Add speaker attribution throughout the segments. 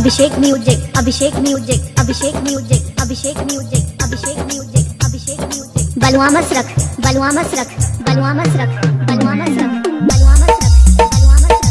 Speaker 1: Abhishek music, Abhishek music, Abhishek music, Abhishek music, Abhishek music, Abhishek music. बलवा मसरख, बलवा मसरख, बलवा मसरख, बलवा मसरख, बलवा मसरख, बलवा Masrakh.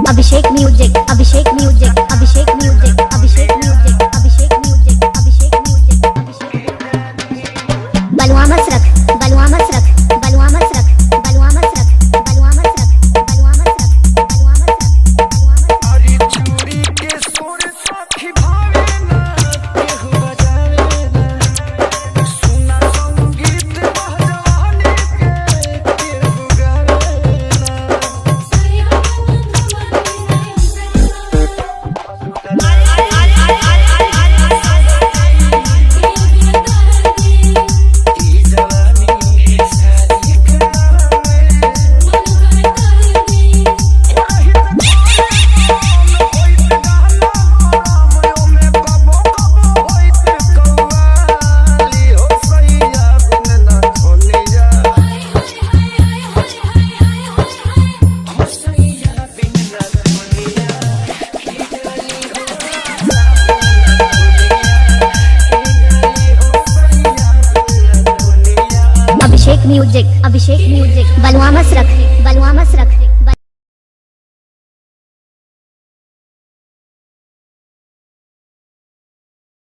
Speaker 1: Abhishek music, Abhishek music, Abhishek music, Abhishek music, Abhishek music, Abhishek music, Abhishek. बलवा मसरख, बलवा मसरख, बलवा मसरख, बलवा मसरख, बलवा मसरख, बलवा मसरख, बलवा मसरख, बलवा मसरख।
Speaker 2: अरे चूड़ी के सोर साखी भावे ना केहू बजावे ना, सुना संगीत बहजवानी के केहू गावे ना।
Speaker 1: अभिषेक म्यूजिक, अभिषेक म्यूजिक, बलवा मसरख, बलवा मसरख।